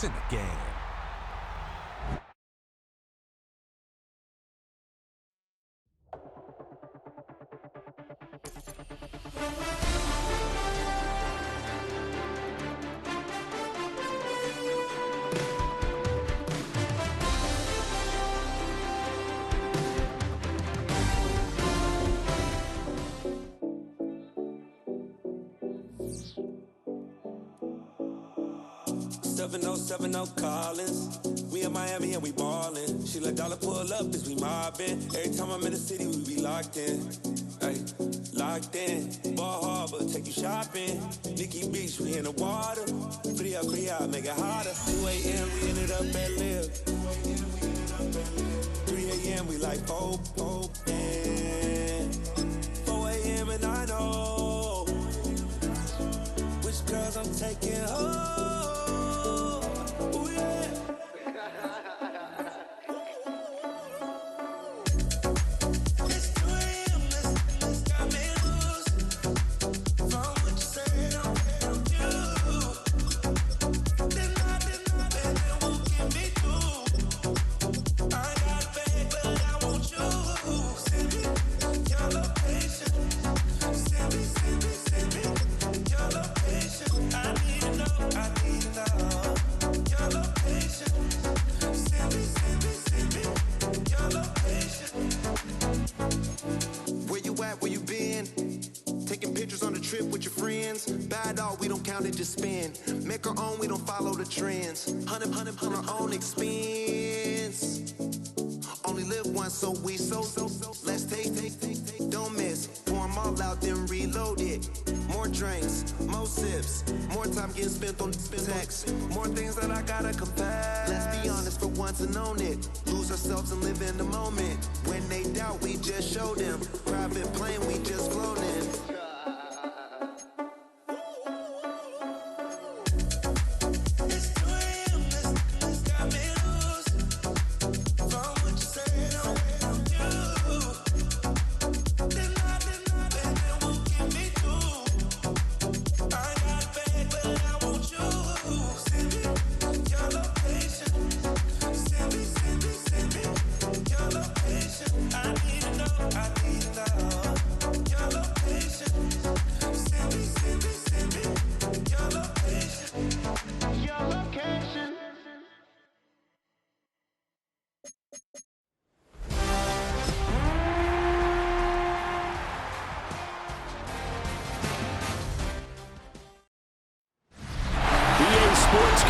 It's in the game. Collins. We in Miami and we ballin'. She let dollar pull up as we mobbin'. Every time I'm in the city, we be locked in. Ay, locked in. Ball Harbor, take you shopping. Nikki Beach, we in the water. Free out, make it hotter. 2 a.m. we ended up at Live. 3 a.m. we like Pope. 4 a.m. and I know which girls I'm taking home. Just spin, make our own, we don't follow the trends. Hundred on our own expense. Only live once, so we so. Let's take, don't miss. Pour them all out, then reload it. More drinks, more sips, more time getting spent on text. More things that I gotta confess. Let's be honest for once and own it. Lose ourselves and live in the moment. When they doubt, we just show them. Private plane, we just floating.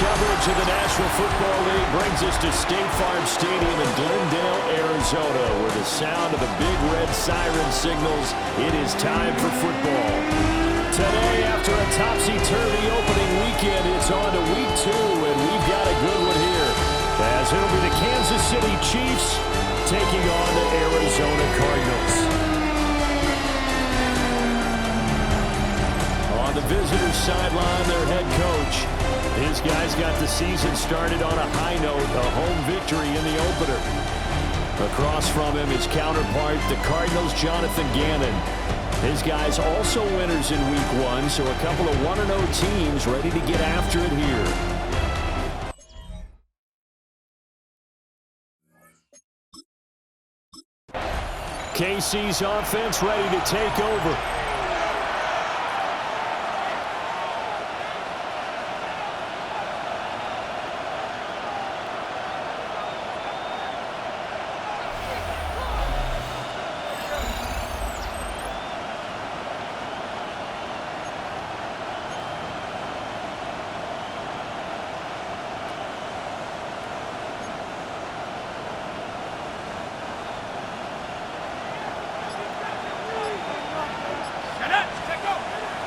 Coverage of the National Football League brings us to State Farm Stadium in Glendale, Arizona, where the sound of the big red siren signals it is time for football. Today, after a topsy-turvy opening weekend, it's on to week 2, and we've got a good one here, as it'll be the Kansas City Chiefs taking on the Arizona Cardinals. On the visitors' sideline, their head coach. His guys got the season started on a high note, a home victory in the opener. Across from him, his counterpart, the Cardinals' Jonathan Gannon. His guys also winners in week 1, so a couple of 1-0 teams ready to get after it here. KC's offense ready to take over.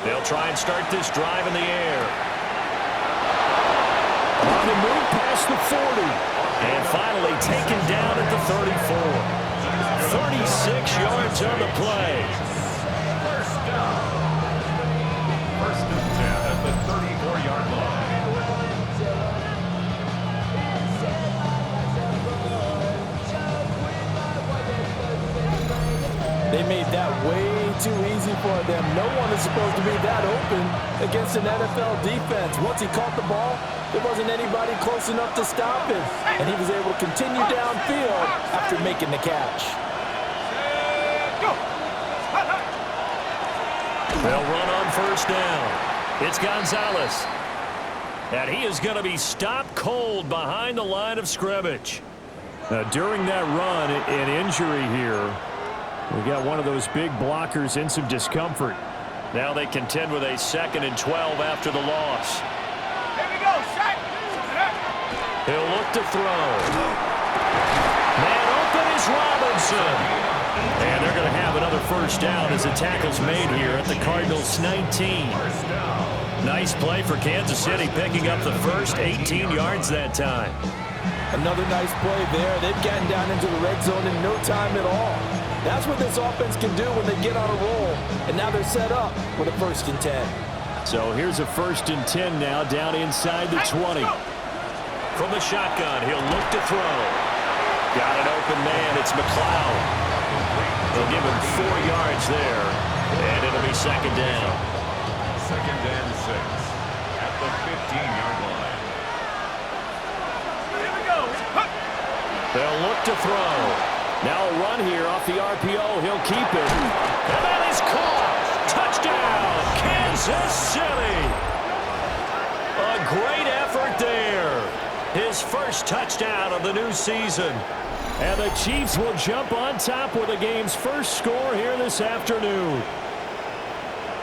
They'll try and start this drive in the air. On the move past the 40. And finally taken down at the 34. 36 yards on the play. First down. First and 10 at the 34-yard line. They made that that way too easy for them. No one is supposed to be that open against an NFL defense. Once he caught the ball, there wasn't anybody close enough to stop him, and he was able to continue downfield after making the catch. They'll run on first down. It's Gonzalez. And he is going to be stopped cold behind the line of scrimmage. During that run, an injury here. We got one of those big blockers in some discomfort. Now they contend with a 2nd and 12 after the loss. Here we go, shot. He'll look to throw. Man open is Robinson. And they're going to have another first down as the tackle's made here at the Cardinals' 19. Nice play for Kansas City, picking up the first 18 yards that time. Another nice play there. They've gotten down into the red zone in no time at all. That's what this offense can do when they get on a roll. And now they're set up with a 1st and 10. So here's a 1st and 10 now down inside the 20. From the shotgun, he'll look to throw. Got an open man. It's McLeod. They'll give him 4 yards there, and it'll be 2nd down. 2nd and 6 at the 15-yard line. Here we go. They'll look to throw. Now a run here off the RPO. He'll keep it. And that is caught. Touchdown, Kansas City. A great effort there. His first touchdown of the new season. And the Chiefs will jump on top with the game's first score here this afternoon.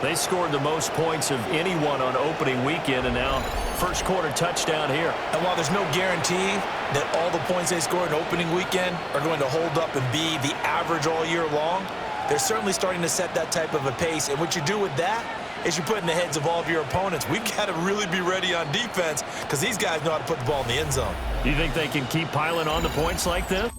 They scored the most points of anyone on opening weekend, and now first quarter touchdown here. And while there's no guarantee that all the points they scored in opening weekend are going to hold up and be the average all year long, they're certainly starting to set that type of a pace. And what you do with that is you put in the heads of all of your opponents, we've got to really be ready on defense because these guys know how to put the ball in the end zone. Do you think they can keep piling on the points like this?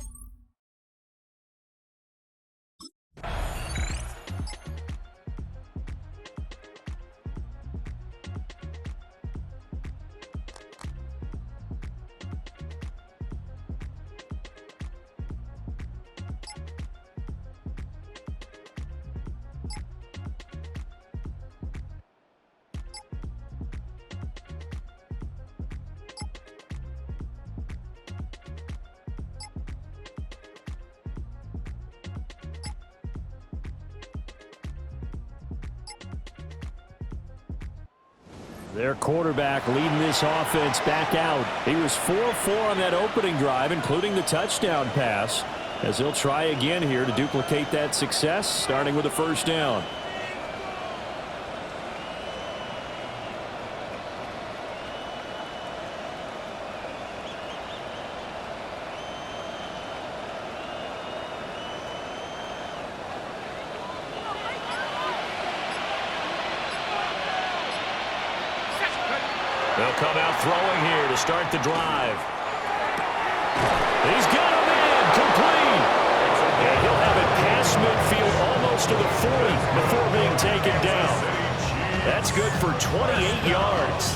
Their quarterback leading this offense back out. He was 4-4 on that opening drive, including the touchdown pass, as he'll try again here to duplicate that success, starting with a 1st down. They'll come out throwing here to start the drive. He's got him in, complete. And he'll have it past midfield almost to the 40 before being taken down. That's good for 28 yards.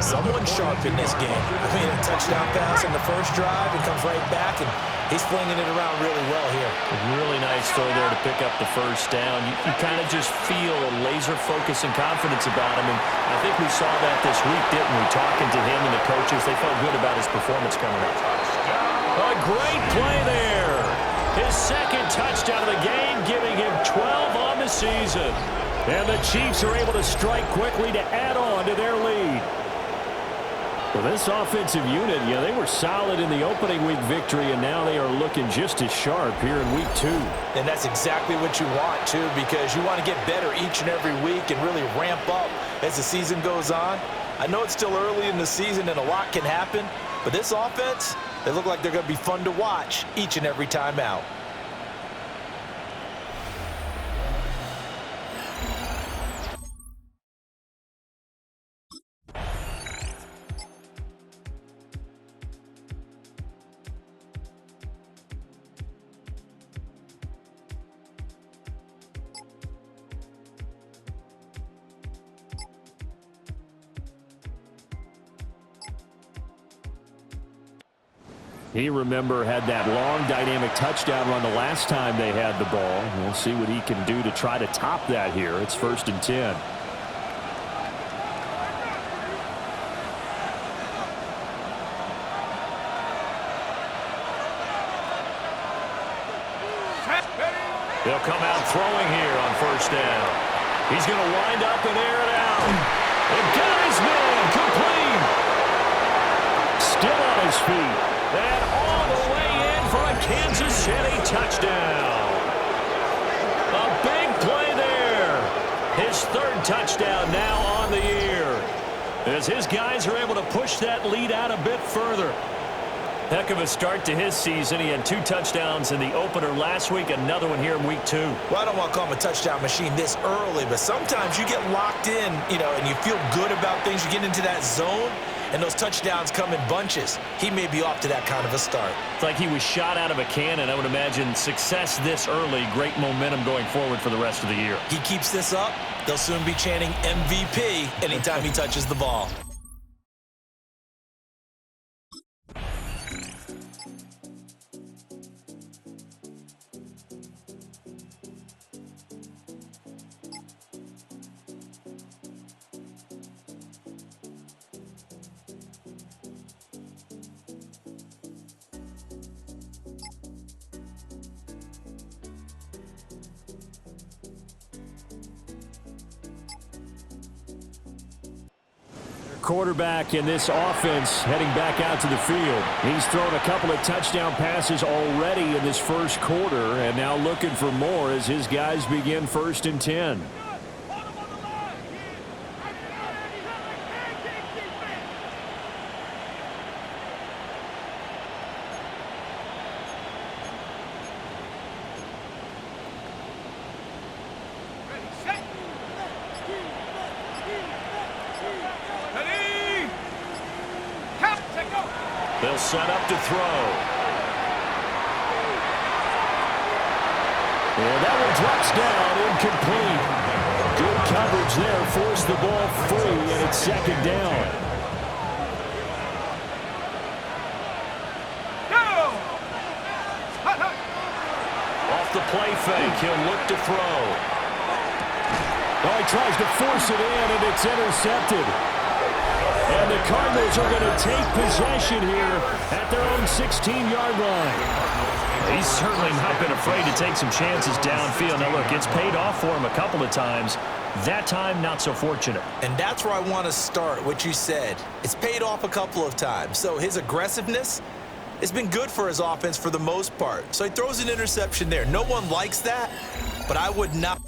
Someone sharp in this game. I mean, a touchdown pass in the first drive and comes right back, and he's flinging it around really well here. A really nice throw there to pick up the first down. You kind of just feel a laser focus and confidence about him, and I think we saw that this week, didn't we? Talking to him and the coaches, they felt good about his performance coming up. A great play there. His 2nd touchdown of the game, giving him 12 on the season. And the Chiefs are able to strike quickly to add on to their lead. Well, this offensive unit, they were solid in the opening week victory, and now they are looking just as sharp here in week 2. And that's exactly what you want, too, because you want to get better each and every week and really ramp up as the season goes on. I know it's still early in the season and a lot can happen, but this offense, they look like they're going to be fun to watch each and every time out. He, remember, had that long dynamic touchdown run the last time they had the ball. We'll see what he can do to try to top that here. It's 1st and 10. They'll come out throwing here on 1st down. He's going to wind up and air it out. And got his man complete. Still on his feet. And all the way in for a Kansas City touchdown. A big play there. His 3rd touchdown now on the year. As his guys are able to push that lead out a bit further. Heck of a start to his season. He had 2 touchdowns in the opener last week, another one here in week 2. Well, I don't want to call him a touchdown machine this early, but sometimes you get locked in, and you feel good about things. You get into that zone, and those touchdowns come in bunches. He may be off to that kind of a start. It's like he was shot out of a cannon. I would imagine success this early, great momentum going forward for the rest of the year. He keeps this up, they'll soon be chanting MVP anytime he touches the ball. Quarterback in this offense heading back out to the field. He's thrown a couple of touchdown passes already in this first quarter, and now looking for more as his guys begin 1st and 10. They'll set up to throw. And that one drops down, incomplete. Good coverage there, forced the ball free, and it's 2nd down. Off the play fake, he'll look to throw. Oh, he tries to force it in, and it's intercepted. And the Cardinals are going to take possession here at their own 16-yard line. He's certainly not been afraid to take some chances downfield. Now, look, it's paid off for him a couple of times. That time, not so fortunate. And that's where I want to start, what you said. It's paid off a couple of times. So his aggressiveness has been good for his offense for the most part. So he throws an interception there. No one likes that, but I would not.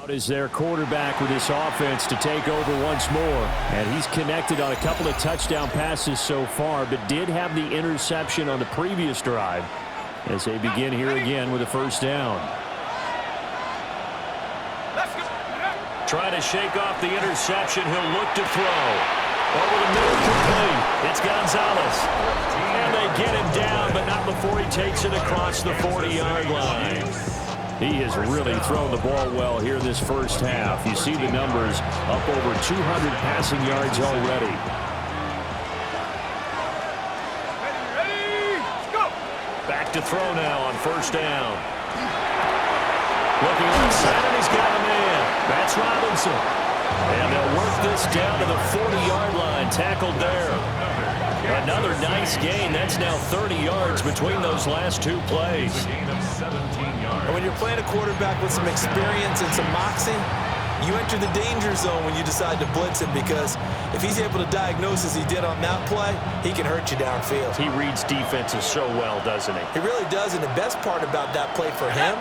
Out is their quarterback with this offense to take over once more. And he's connected on a couple of touchdown passes so far, but did have the interception on the previous drive as they begin here again with a 1st down. Trying to shake off the interception. He'll look to throw. Over the middle, complete. It's Gonzalez. And they get him down, but not before he takes it across the 40-yard line. He has really thrown the ball well here in this first half. You see the numbers, up over 200 passing yards already. Back to throw now on 1st down. Looking outside, and he's got a man. That's Robinson. And they'll work this down to the 40-yard line, tackled there. Another nice gain. That's now 30 yards between those last 2 plays. And when you're playing a quarterback with some experience and some moxie, you enter the danger zone when you decide to blitz him, because if he's able to diagnose as he did on that play, he can hurt you downfield. He reads defenses so well, doesn't he? He really does, and the best part about that play for him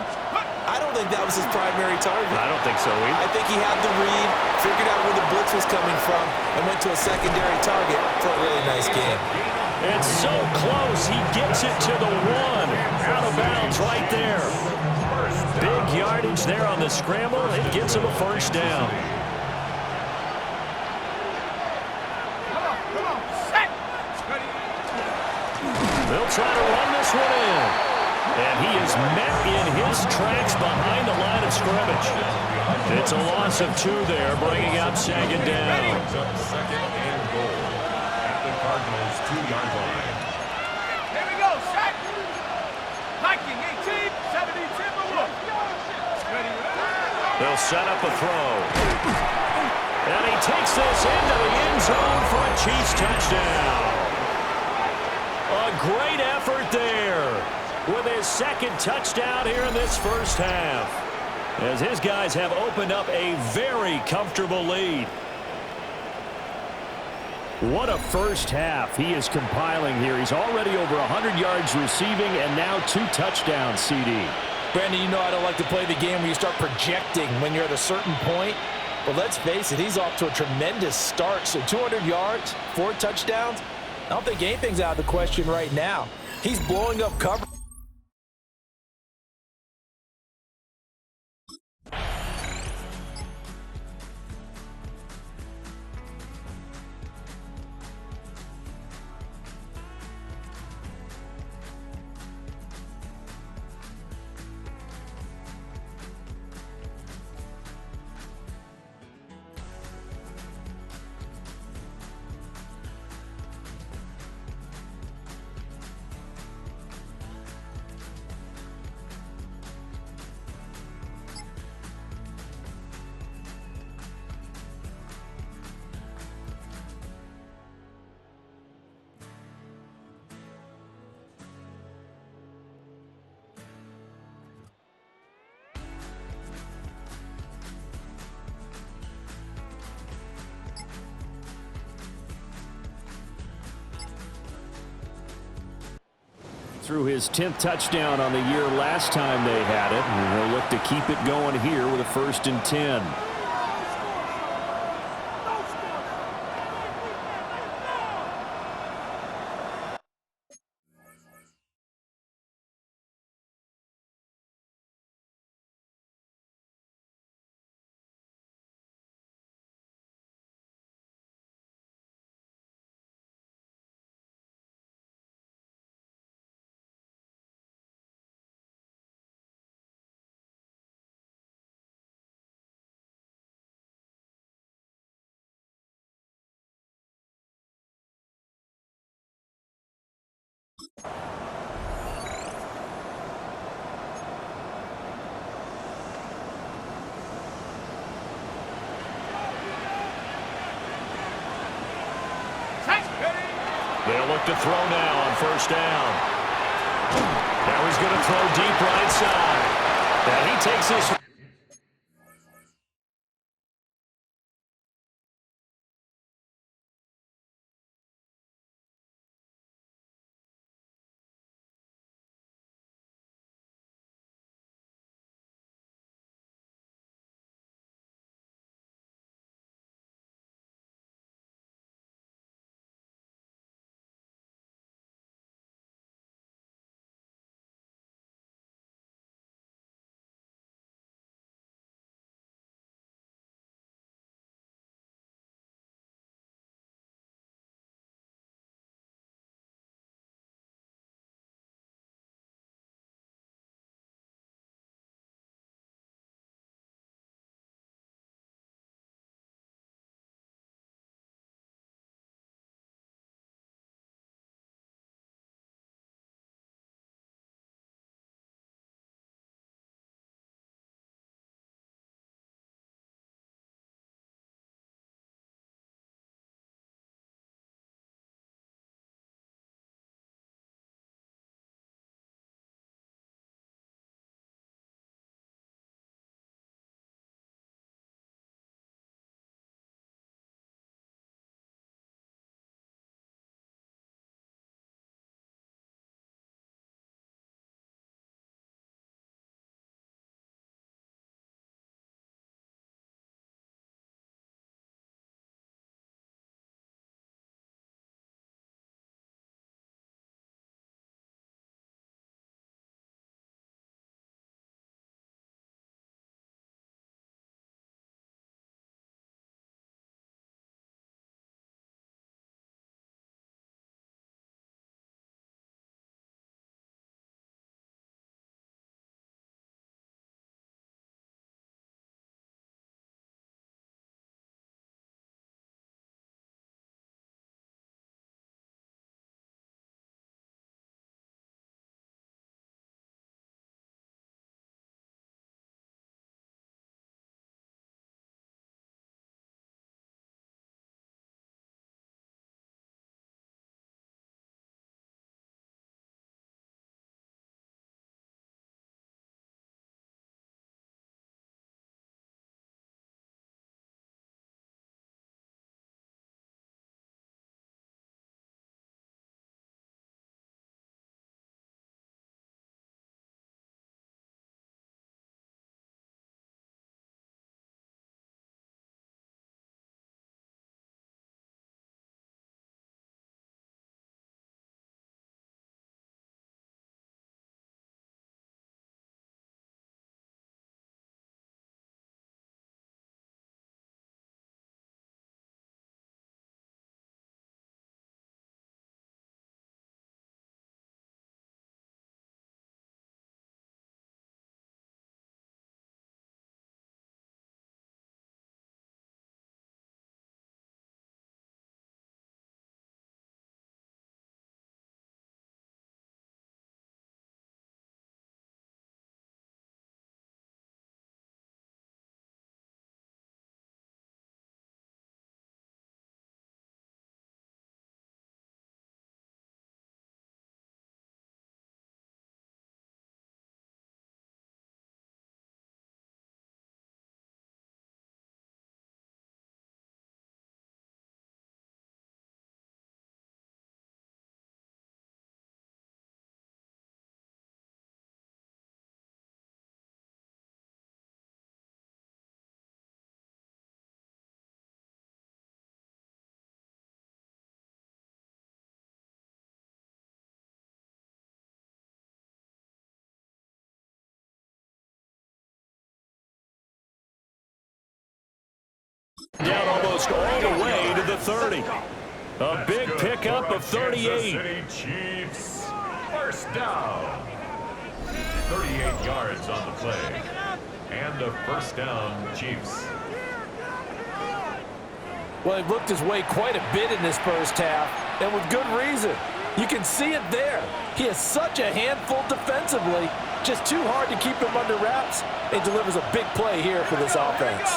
I don't think that was his primary target. I don't think so either. I think he had the read, figured out where the blitz was coming from, and went to a secondary target for a really nice game. It's so close. He gets it to the 1. Out of bounds right there. Big yardage there on the scramble. It gets him a first down. They'll try to run this one in. And he is met in his tracks behind the line of scrimmage. It's a loss of 2 there, bringing up second down. Second and goal at the Cardinals' 2-yard line. Here we go, set. Viking 18, 70 Timberwolves. Ready? They'll set up a throw. And he takes this into the end zone for a Chiefs touchdown. A great effort there with his second touchdown here in this first half, as his guys have opened up a very comfortable lead. What a first half he is compiling here. He's already over 100 yards receiving and now 2 touchdowns, CD. Brandon, you know I don't like to play the game where you start projecting when you're at a certain point. But let's face it, he's off to a tremendous start. So 200 yards, 4 touchdowns. I don't think anything's out of the question right now. He's blowing up cover. Threw his 10th touchdown on the year last time they had it, and they'll look to keep it going here with a 1st and 10. They'll look to throw now on 1st down. Now he's going to throw deep right side. And he takes this Down almost all the way to the 30. A big pickup of 38. City Chiefs. First down. 38 yards on the play. And a first down, Chiefs. Well, he looked his way quite a bit in this first half, and with good reason. You can see it there. He is such a handful defensively. Just too hard to keep him under wraps, and delivers a big play here for this offense.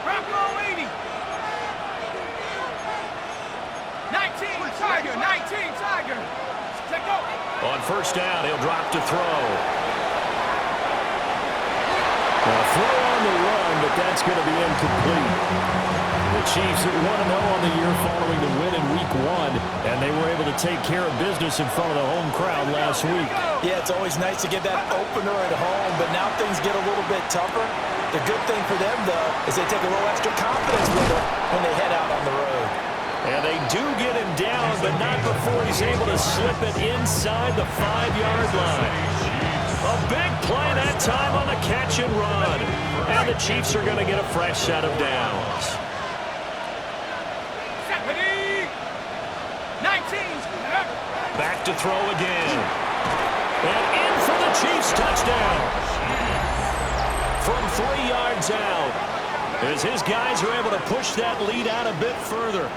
Rocco 80. 19 Tiger, 19 Tiger. Check go. On first down, he'll drop to throw. A throw on the run, but that's going to be incomplete. The Chiefs at 1-0 on the year following the win in Week 1, and they were able to take care of business in front of the home crowd last week. Yeah, it's always nice to get that opener at home, but now things get a little bit tougher. The good thing for them, though, is they take a little extra confidence with them when they head out on the road. And they do get him down, but not before he's able to slip it inside the 5-yard line. A big play that time on the catch and run. And the Chiefs are going to get a fresh set of downs. 70. 19. Back to throw again. And in for the Chiefs touchdown. From 3 yards out, as his guys are able to push that lead out a bit further.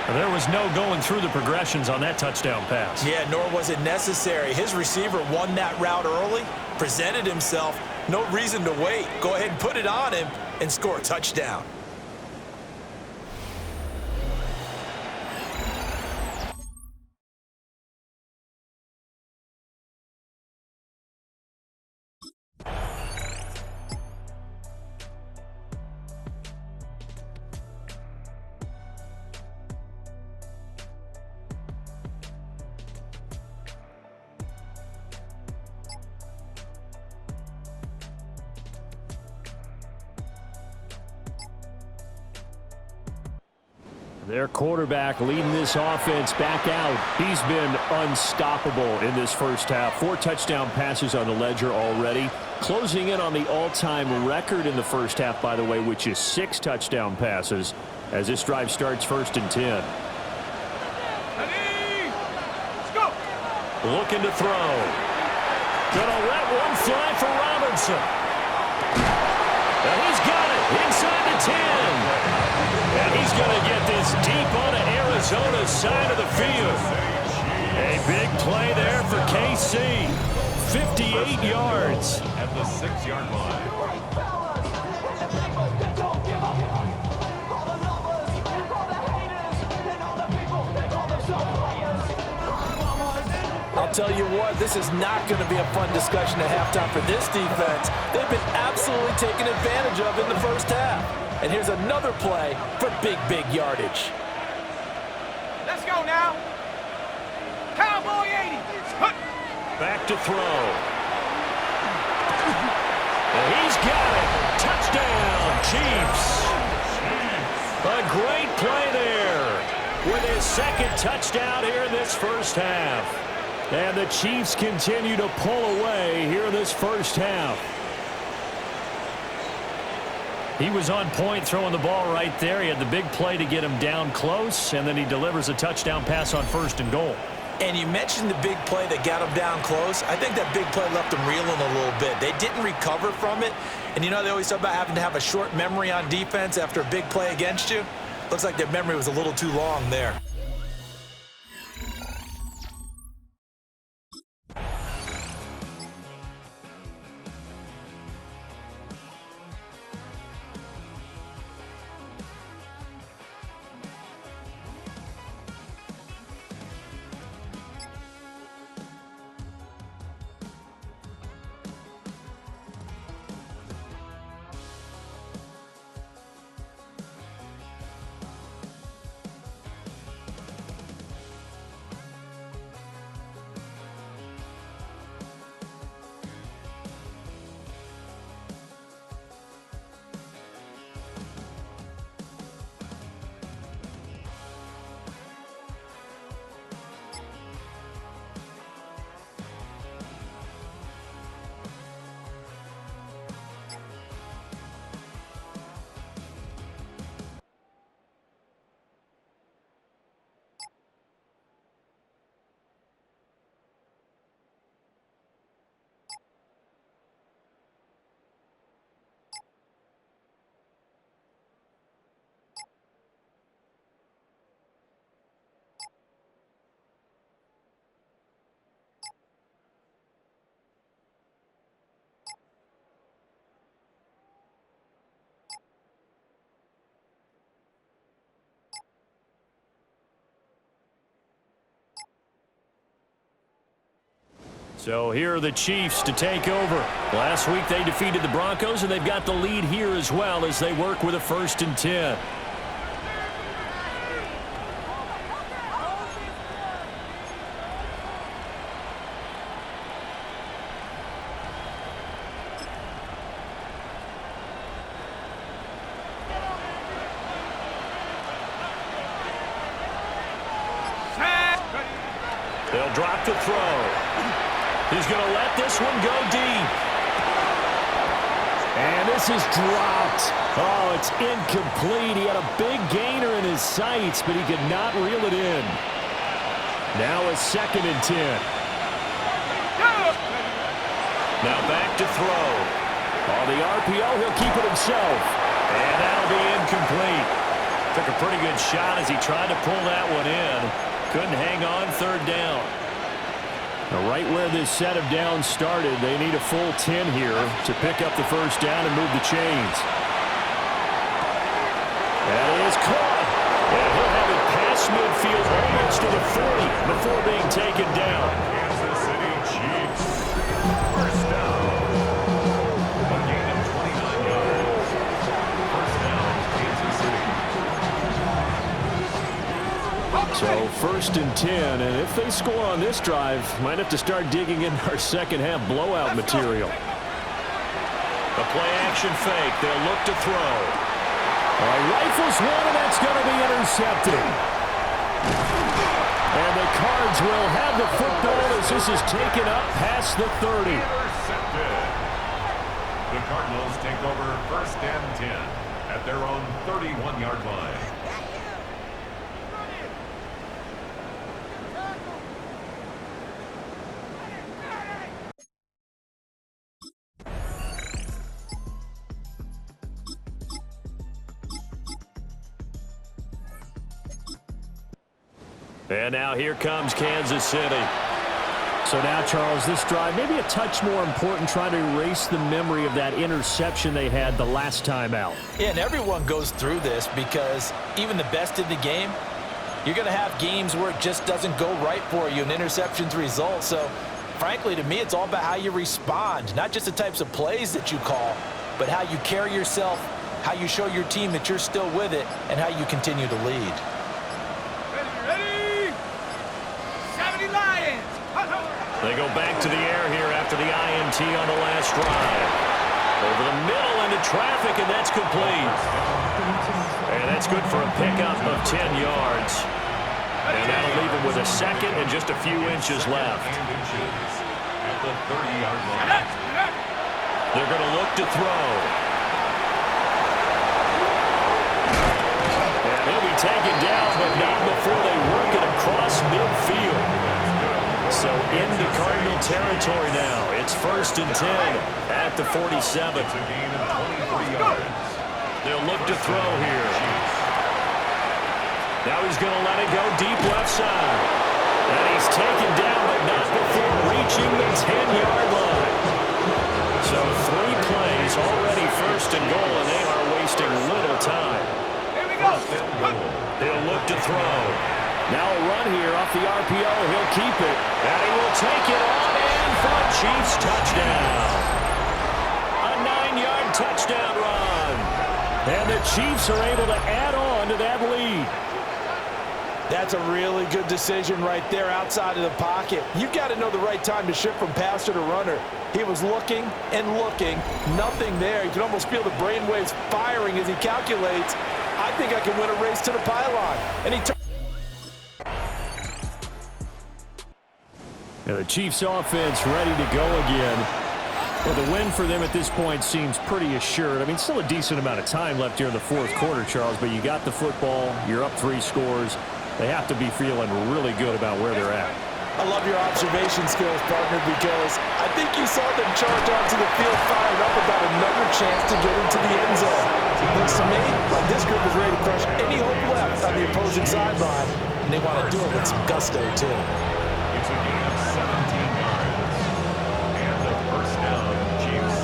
There was no going through the progressions on that touchdown pass. Yeah, nor was it necessary. His receiver won that route early, presented himself. No reason to wait. Go ahead and put it on him and score a touchdown. Their quarterback leading this offense back out. He's been unstoppable in this first half. 4 touchdown passes on the ledger already. Closing in on the all-time record in the first half, by the way, which is 6 touchdown passes as this drive starts 1st and 10. Ready. Let's go. Looking to throw. Gonna let one fly for Robinson. And he's got it inside the 10. And he's going to get this deep onto Arizona's side of the field. A big play there for KC. 58 yards. At the 6-yard line. I'll tell you what, this is not going to be a fun discussion at halftime for this defense. They've been absolutely taken advantage of in the first half. And here's another play for big yardage. Let's go now. Cowboy 80. Hup. Back to throw. And he's got it. Touchdown, Chiefs. A great play there with his 2nd touchdown here in this first half. And the Chiefs continue to pull away here in this first half. He was on point throwing the ball right there. He had the big play to get him down close, and then he delivers a touchdown pass on 1st and goal. And you mentioned the big play that got him down close. I think that big play left him reeling a little bit. They didn't recover from it. And you know they always talk about having to have a short memory on defense after a big play against you. Looks like their memory was a little too long there. So here are the Chiefs to take over. Last week they defeated the Broncos, and they've got the lead here as well as they work with a 1st and 10. They'll drop to throw. He's going to let this one go deep. And this is dropped. Oh, it's incomplete. He had a big gainer in his sights, but he could not reel it in. Now a 2nd and 10. Now back to throw. On the RPO, he'll keep it himself. And that'll be incomplete. Took a pretty good shot as he tried to pull that one in. Couldn't hang on 3rd down. Now right where this set of downs started, they need a full 10 here to pick up the 1st down and move the chains. That is caught. And he'll have it past midfield almost to the 40 before being taken down. Kansas City Chiefs. 1st down. A gain of 29 yards. 1st down, Kansas City. So 1st and 10, and if they score on this drive, might have to start digging in our second half blowout material. The play action fake. They'll look to throw. Rifles one, and that's going to be intercepted. And the Cards will have the football as this is taken up past the 30. Intercepted. The Cardinals take over 1st and 10 at their own 31-yard line. And now here comes Kansas City. So now, Charles, this drive maybe a touch more important, trying to erase the memory of that interception they had the last time out. Yeah, and everyone goes through this because even the best in the game, you're going to have games where it just doesn't go right for you and interceptions result. So, frankly, to me, it's all about how you respond, not just the types of plays that you call, but how you carry yourself, how you show your team that you're still with it, and how you continue to lead. They go back to the air here after the INT on the last drive. Over the middle into traffic, and that's complete. And that's good for a pickup of 10 yards. And that'll leave him with a 2nd and just a few inches left. At the 30-yard line. They're going to look to throw. And he'll be taken down, but not before they work it across midfield. So into Cardinal territory now. It's 1st and 10 at the 47. It's a gain of 23 yards. They'll look to throw here. Now he's going to let it go deep left side. And he's taken down, but not before reaching the 10-yard line. So 3 plays already 1st and goal, and they are wasting little time. Here we go. They'll look to throw. Now a run here off the RPO. He'll keep it. And he will take it on in for a Chiefs touchdown. A 9-yard touchdown run. And the Chiefs are able to add on to that lead. That's a really good decision right there outside of the pocket. You've got to know the right time to shift from passer to runner. He was looking and looking. Nothing there. You can almost feel the brainwaves firing as he calculates, I think I can win a race to the pylon. And he And the Chiefs offense ready to go again. Well, the win for them at this point seems pretty assured. I mean, still a decent amount of time left here in the 4th quarter, Charles, but you got the football, you're up 3 scores. They have to be feeling really good about where they're at. I love your observation skills, partner, because I think you saw them charge onto the field fired up about another chance to get into the end zone. It looks to me like this group is ready to crush any hope left on the opposing sideline, and they want to do it with some gusto, too. It's a gain of 17 yards. And the 1st down, Chiefs.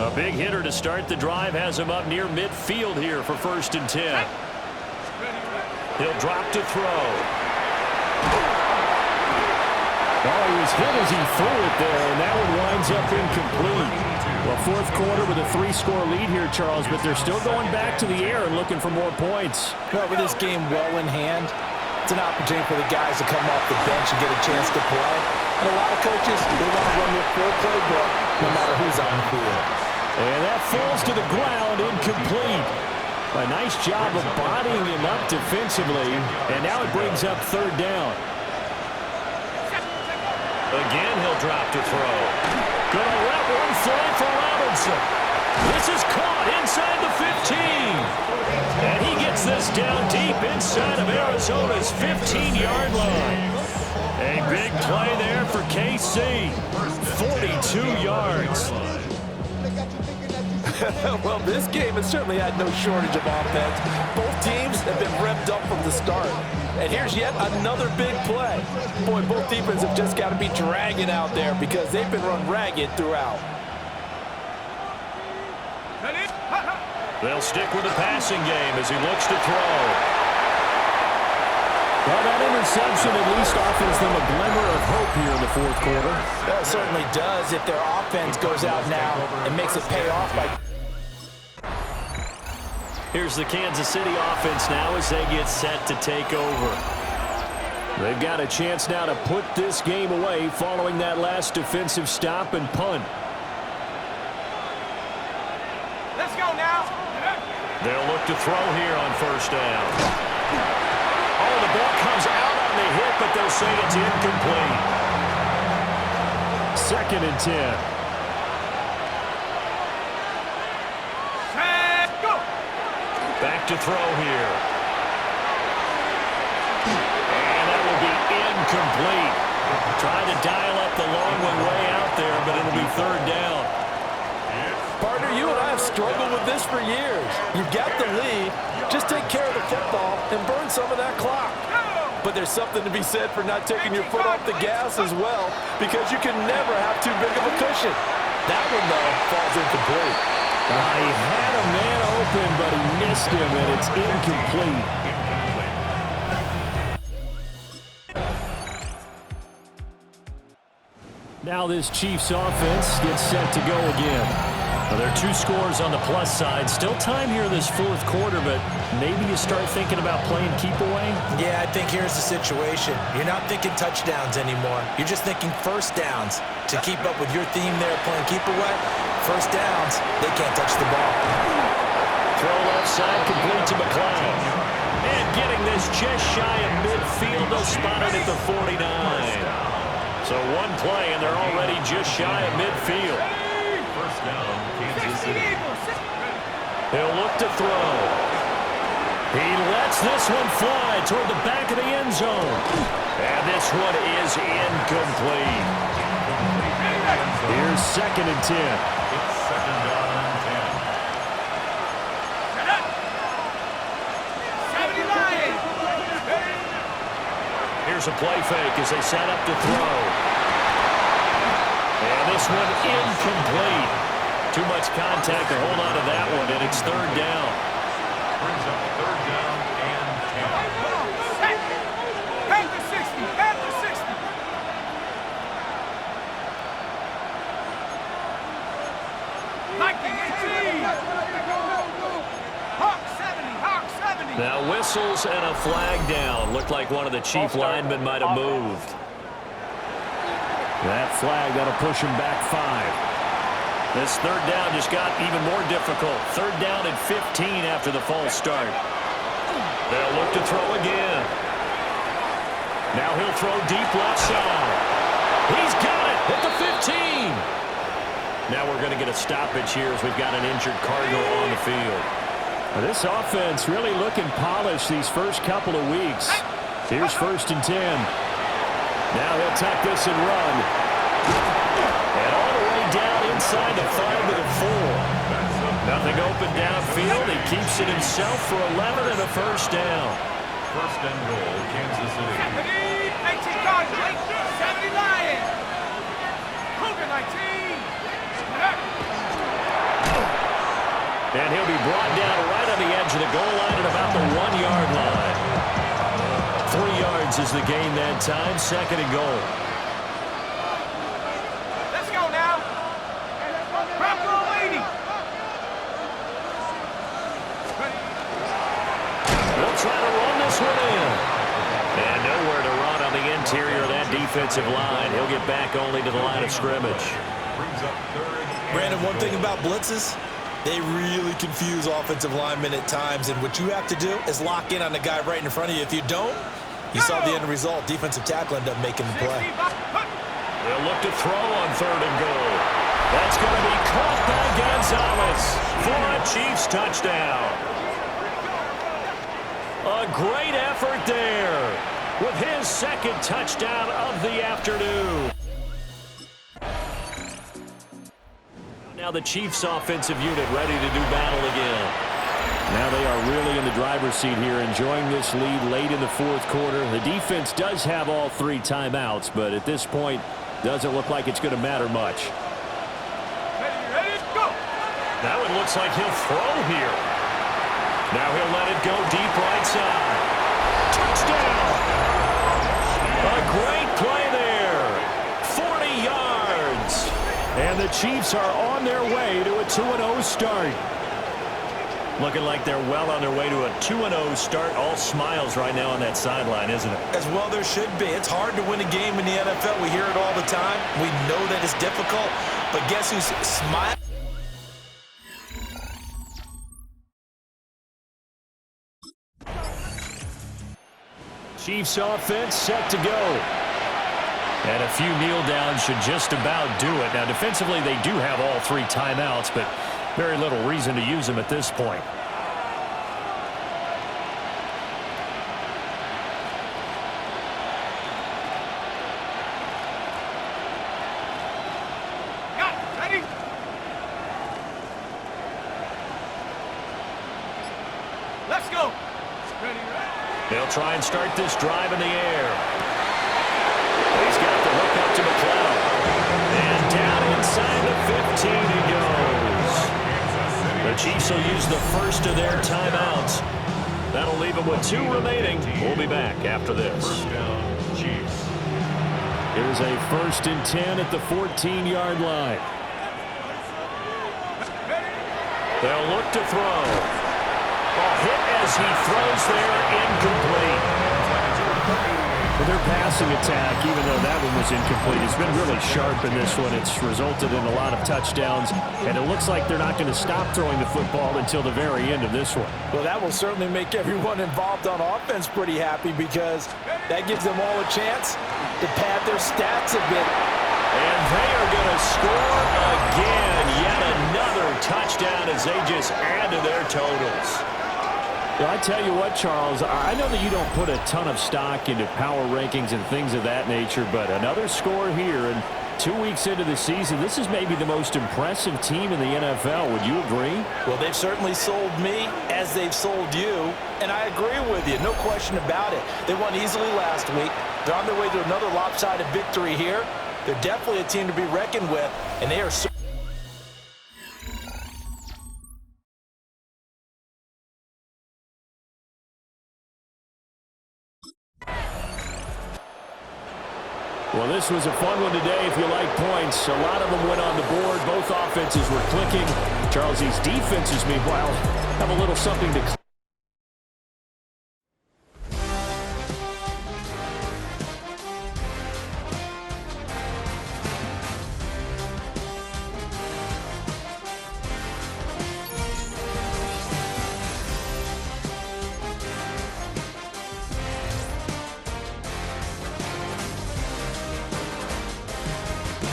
A big hitter to start the drive has him up near midfield here for 1st and 10. He'll drop to throw. Oh, he was hit as he threw it there, and that one winds up incomplete. Well, fourth quarter with a 3-score lead here, Charles, but they're still going back to the air and looking for more points. Well, with this game well in hand, it's an opportunity for the guys to come off the bench and get a chance to play. And a lot of coaches, they want to run their full playbook no matter who's on the field. And that falls to the ground, incomplete. A nice job of bodying him up defensively, and now it brings up third down. Again, he'll drop to throw. Gonna let one fly for Robinson. This is caught inside the 15. And he gets this down deep inside of Arizona's 15-yard line. A big play there for KC. 42 yards. Well, this game has certainly had no shortage of offense. Both teams have been revved up from the start. And here's yet another big play. Boy, both defenses have just got to be dragging out there because they've been run ragged throughout. They'll stick with the passing game as he looks to throw. Well, that interception at least offers them a glimmer of hope here in the fourth quarter. That certainly does if their offense goes out now and makes it pay off by... Here's the Kansas City offense now as they get set to take over. They've got a chance now to put this game away following that last defensive stop and punt. Let's go now. They'll look to throw here on first down. Oh, the ball comes out on the hit, but they'll say it's incomplete. 2nd and 10. Back to throw here. And that will be incomplete. Trying to dial up the long one way out there, but it'll be third down. Partner, you and I have struggled with this for years. You've got the lead. Just take care of the football and burn some of that clock. But there's something to be said for not taking your foot off the gas as well, because you can never have too big of a cushion. That one, though, falls incomplete. He had a man open, but he missed him, and it's incomplete. Now this Chiefs offense gets set to go again. Well, there are 2 scores on the plus side. Still time here in this fourth quarter, but maybe you start thinking about playing keep away? Yeah, I think here's the situation. You're not thinking touchdowns anymore. You're just thinking first downs. To keep up with your theme there, playing keep away, first downs, they can't touch the ball. Throw left side, complete to McLeod. And getting this just shy of midfield, they'll spot it at the 49. So one play, and they're already just shy of midfield. First down, Kansas City. He'll look to throw. He lets this one fly toward the back of the end zone. And this one is incomplete. Here's 2nd and 10. It's 2nd down and 10. Here's a play fake as they set up to throw. And this one incomplete. Too much contact to hold on to that one, and it's third down. Brings up 3rd down and 10. Head to 60. Head to 60. Like the 18. Hawk 70. Hawk 70. Now whistles and a flag down. Looked like one of the Chief linemen might have moved. That flag that'll push him back 5. This third down just got even more difficult. 3rd down and 15 after the false start. They'll look to throw again. Now he'll throw deep left side. He's got it at the 15. Now we're going to get a stoppage here as we've got an injured Cardinal on the field. Now this offense really looking polished these first couple of weeks. Here's 1st and 10. Now he'll tuck this and run. And all the way down inside the 5 to the 4. Nothing open downfield. He keeps it himself for 11 and a first down. 1st and goal, Kansas City. 18 Cardinals. 70 Lions. Cougar 19. And he'll be brought down right on the edge of the goal line at about the 1-yard line. 3 yards is the gain that time. 2nd and goal. Let's go now. Bronco waiting. They'll try to run this one in. And nowhere to run on the interior of that defensive line. He'll get back only to the line of scrimmage. Brandon, one thing about blitzes, they really confuse offensive linemen at times, and what you have to do is lock in on the guy right in front of you. If you don't, you saw the end result. Defensive tackle ended up making the play. They'll look to throw on 3rd and goal. That's going to be caught by Gonzalez for a Chiefs touchdown. A great effort there with his 2nd touchdown of the afternoon. Now the Chiefs offensive unit ready to do battle again. Now they are really in the driver's seat here, enjoying this lead late in the 4th quarter. The defense does have all 3 timeouts, but at this point, doesn't look like it's going to matter much. Ready, go. Now it looks like he'll throw here. Now he'll let it go deep right side. Touchdown! A great play there. 40 yards. And the Chiefs are on their way to a 2-0 start. Looking like they're well on their way to a 2-0 start. All smiles right now on that sideline, isn't it? As well there should be. It's hard to win a game in the NFL. We hear it all the time. We know that it's difficult. But guess who's smiling? Chiefs offense set to go. And a few kneel downs should just about do it. Now defensively they do have all 3 timeouts, but very little reason to use them at this point. Got it. Ready? Let's go. Ready. They'll try and start this drive in the air. He's got the hook up to McLeod. And down inside the 15 he goes. The Chiefs will use the first of their timeouts. That'll leave them with 2 remaining. We'll be back after this. First down, Chiefs. Here's a 1st and 10 at the 14-yard line. They'll look to throw. A hit as he throws there, incomplete. Well, their passing attack, even though that one was incomplete, has been really sharp in this one. It's resulted in a lot of touchdowns, and it looks like they're not going to stop throwing the football until the very end of this one. Well, that will certainly make everyone involved on offense pretty happy, because that gives them all a chance to pad their stats a bit. And they are going to score again. Yet another touchdown as they just add to their totals. Well, I tell you what, Charles, I know that you don't put a ton of stock into power rankings and things of that nature, but another score here, and 2 weeks into the season, this is maybe the most impressive team in the NFL. Would you agree? Well, they've certainly sold me as they've sold you, and I agree with you, no question about it. They won easily last week. They're on their way to another lopsided victory here. They're definitely a team to be reckoned with, and they are so. Well, this was a fun one today if you like points. A lot of them went on the board. Both offenses were clicking. Charles, these defenses, meanwhile, have a little something to